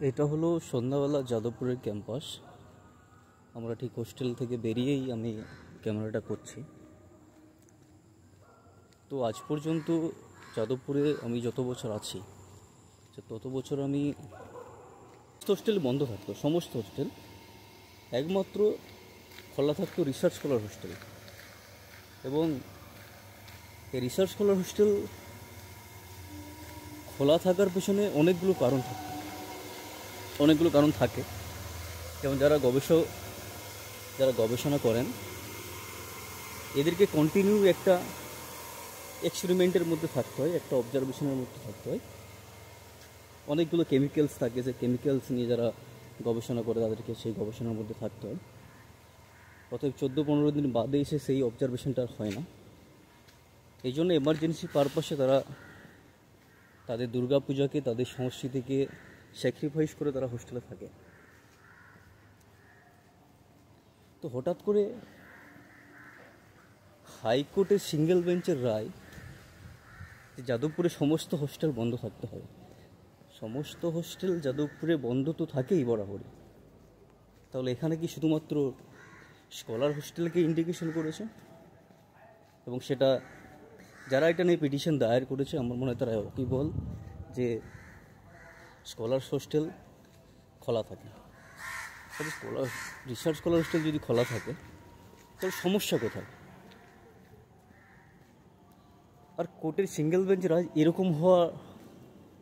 এটা হলো সন্ধ্যাবেলা যাদবপুরের ক্যাম্পাস। আমরা ঠিক হোস্টেল থেকে বেরিয়েই আমি ক্যামেরাটা করছি। তো আজ পর্যন্ত যাদবপুরে আমি যত বছর আছি তত বছর আমি হোস্টেল বন্ধ থাকতো, সমস্ত হোস্টেল, একমাত্র খোলা থাকতো রিসার্চ স্কলার হোস্টেল। এবং এই রিসার্চ স্কলার হোস্টেল খোলা থাকার পেছনে অনেকগুলো কারণ থাকে। যেমন যারা গবেষণা করেন এদেরকে কন্টিনিউ একটা এক্সপেরিমেন্টের মধ্যে থাকতে হয়, একটা অবজারভেশনের মধ্যে থাকতে হয়। অনেকগুলো কেমিক্যালস থাকে, যে কেমিক্যালস নিয়ে যারা গবেষণা করে তাদেরকে সেই গবেষণার মধ্যে থাকতে হয়। অতএব 14-15 দিন বাদে এসে সেই অবজারভেশনটা আর হয় না। এই জন্য এমার্জেন্সি পারপাসে তারা তাদের দুর্গাপূজাকে, তাদের সংস্কৃতিকে স্যাক্রিফাইস করে তারা হোস্টেলে থাকে। তো হঠাৎ করে হাইকোর্টের সিঙ্গেল বেঞ্চের রায় যে যাদবপুরে সমস্ত হোস্টেল বন্ধ থাকতে হবে। সমস্ত হোস্টেল যাদবপুরে বন্ধ তো থাকেই বরাবরই, তাহলে এখানে কি শুধুমাত্র স্কলার হোস্টেলকে ইন্ডিকেশন করেছে? এবং সেটা যারা এটা নিয়ে পিটিশন দায়ের করেছে আমার মনে হয় তারা ওয়াকিবল যে স্কলার হোস্টেল খোলা থাকে। তাহলে রিসার্চ স্কলার হোস্টেল যদি খোলা থাকে তাহলে সমস্যা কোথায়? আর কোর্টের সিঙ্গেল বেঞ্চ রায় এরকম হওয়া,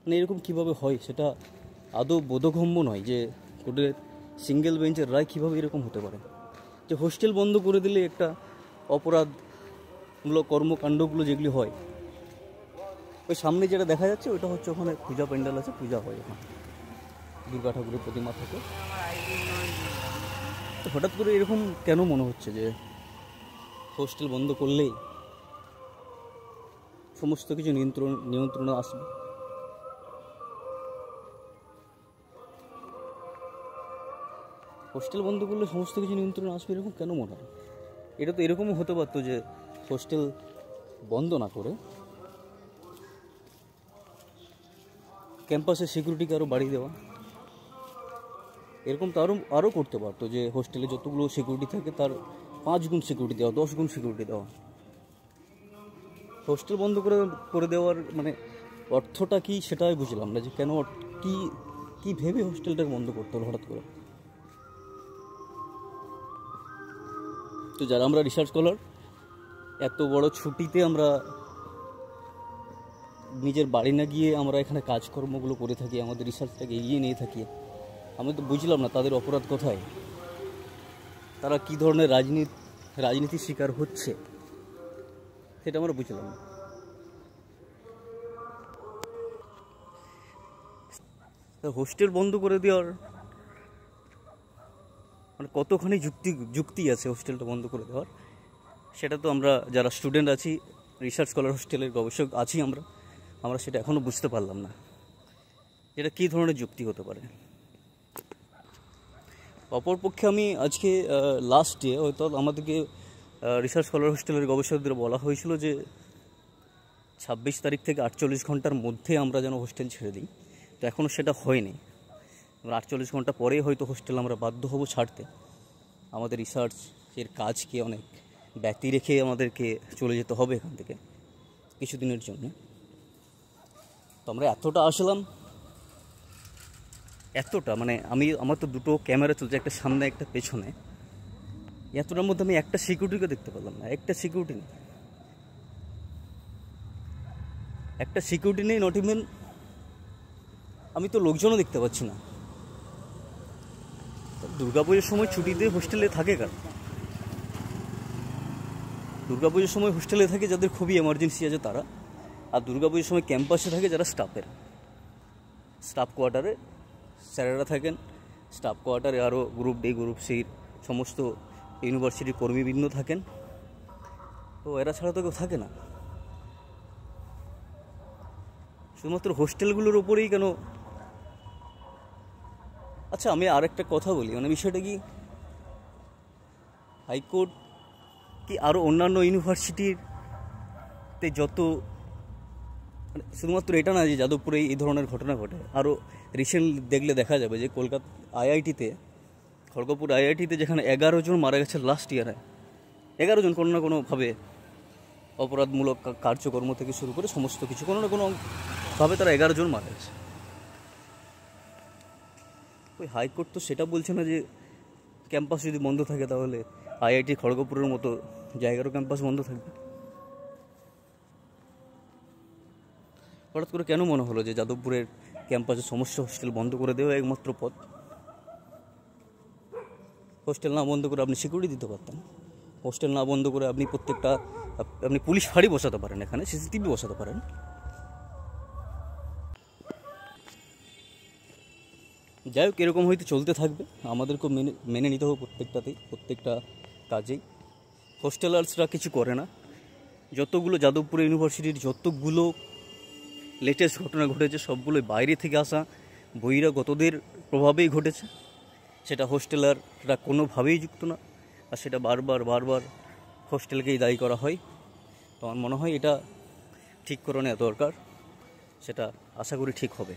মানে এরকম কীভাবে হয় সেটা আদৌ বোধগম্য নয়। যে কোর্টের সিঙ্গেল বেঞ্চের রায় কীভাবে এরকম হতে পারে যে হোস্টেল বন্ধ করে দিলে একটা অপরাধমূলক কর্মকাণ্ডগুলো যেগুলি হয়, ওই সামনে যেটা দেখা যাচ্ছে ওইটা হচ্ছে ওখানে পূজা প্যান্ডেল আছে, পূজা হয়, ওখানে দুর্গা ঠাকুরের প্রতিমা থাকে। তো হঠাৎ করে এরকম কেন মনে হচ্ছে যে হোস্টেল বন্ধ করলেই সমস্ত কিছু নিয়ন্ত্রণে আসবে? হোস্টেল বন্ধ করলে সমস্ত কিছু নিয়ন্ত্রণে আসবে এরকম কেন মনে হয়? এটা তো এরকমও হতে পারতো যে হোস্টেল বন্ধ না করে ক্যাম্পাসের সিকিউরিটিকে আরও বাড়িয়ে দেওয়া। এরকম তো আরও করতে পারতো যে হোস্টেলে যতগুলো সিকিউরিটি থাকে তার 5 গুণ সিকিউরিটি দেওয়া, 10 গুণ সিকিউরিটি দেওয়া। হোস্টেল বন্ধ করে দেওয়ার মানে অর্থটা কি সেটাই বুঝলাম না, যে কেন কি ভেবে হোস্টেলটাকে বন্ধ করতে হলো হঠাৎ করে। তো যারা আমরা রিসার্চ স্কলার, এত বড় ছুটিতে আমরা নিজের বাড়ি না গিয়ে আমরা এখানে কাজকর্মগুলো করে থাকি, আমাদের রিসার্চটাকে এগিয়ে নিয়ে থাকি। আমি তো বুঝলাম না তাদের অপরাধ কোথায়, তারা কী ধরনের রাজনীতির শিকার হচ্ছে সেটা আমরা বুঝলাম না। হোস্টেল বন্ধ করে দেওয়ার মানে কতখানি যুক্তি আছে হোস্টেলটা বন্ধ করে দেওয়ার, সেটা তো আমরা যারা স্টুডেন্ট আছি, রিসার্চ স্কলার হোস্টেলের গবেষক আছি, আমরা সেটা এখনও বুঝতে পারলাম না এটা কী ধরনের যুক্তি হতে পারে। অপরপক্ষে আমি আজকে লাস্ট ডে হয়তো আমাদেরকে রিসার্চ স্কলার হোস্টেলের গবেষকদের বলা হয়েছিল যে 26 তারিখ থেকে 48 ঘন্টার মধ্যে আমরা যেন হোস্টেল ছেড়ে দিই। তো এখনও সেটা হয়নি। 48 ঘন্টা পরেই হয়তো হোস্টেল আমরা বাধ্য হব ছাড়তে। আমাদের রিসার্চের কাজকে অনেক ব্যতি রেখে আমাদেরকে চলে যেতে হবে এখান থেকে কিছুদিনের জন্য। তো আমরা এতটা আসলাম, এতটা মানে আমার তো দুটো ক্যামেরা চলছে, একটা সামনে একটা পেছনে, এতটার মধ্যে আমি একটা সিকিউরিটিকে দেখতে পেলাম না। একটা সিকিউরিটি নেই, নট ইভেন আমি তো লোকজনও দেখতে পাচ্ছি না। দুর্গাপুজোর সময় ছুটিতে হোস্টেলে থাকে কারা? দুর্গাপুজোর সময় হোস্টেলে থাকে যাদের খুবই এমার্জেন্সি আছে তারা, আর দুর্গাপুজোর সময় ক্যাম্পাসে থাকে যারা স্টাফ কোয়ার্টারে স্যারেরা থাকেন। স্টাফ কোয়ার্টারে আরও গ্রুপ ডি, গ্রুপ সির সমস্ত ইউনিভার্সিটির কর্মীবৃন্দ থাকেন। তো এরা ছাড়া তো কেউ থাকে না। শুধুমাত্র হোস্টেলগুলোর ওপরেই কেন? আচ্ছা, আমি আরেকটা কথা বলি, মানে বিষয়টা কি, হাইকোর্ট কি আরও অন্যান্য ইউনিভার্সিটিতে যত মানে শুধুমাত্র এটা না যে যাদবপুরে এই ধরনের ঘটনা ঘটে, আরও রিসেন্ট দেখলে দেখা যাবে যে কলকাতা আইআইটিতে, খড়গপুর আইআইটিতে যেখানে 11 জন মারা গেছে লাস্ট ইয়ারে, 11 জন কোনো না কোনোভাবে অপরাধমূলক কার্যকর্ম থেকে শুরু করে সমস্ত কিছু কোনো না কোনোভাবে তারা 11 জন মারা গেছে। ওই হাইকোর্ট তো সেটা বলছে না যে ক্যাম্পাস যদি বন্ধ থাকে তাহলে আইআইটি খড়গপুরের মতো জায়গারও ক্যাম্পাস বন্ধ থাকবে। হঠাৎ করে কেন মনে হলো যে যাদবপুরের ক্যাম্পাসের সমস্ত হোস্টেল বন্ধ করে দেওয়া একমাত্র পথ? হোস্টেল না বন্ধ করে আপনি সিকিউরিটি দিতে পারতেন, হোস্টেল না বন্ধ করে আপনি আপনি পুলিশ ফাঁড়ি বসাতে পারেন, এখানে সিসিটিভি বসাতে পারেন। যাই হোক, এরকম হয়তো চলতে থাকবে, আমাদেরকেও মেনে নিতে হবে প্রত্যেকটা কাজেই। হোস্টেলার্সরা কিছু করে না। যতগুলো যাদবপুর ইউনিভার্সিটির যতগুলো লেটেস্ট ঘটনা ঘটেছে সবগুলোই বাইরে থেকে আসা বহিরাগতদের প্রভাবেই ঘটেছে। সেটা হোস্টেলাররা কোনোভাবেই যুক্ত না, আর সেটা বারবার হোস্টেলকেই দায়ী করা হয়। তো আমার মনে হয় এটা ঠিক করে নেওয়া দরকার, সেটা আশা করি ঠিক হবে।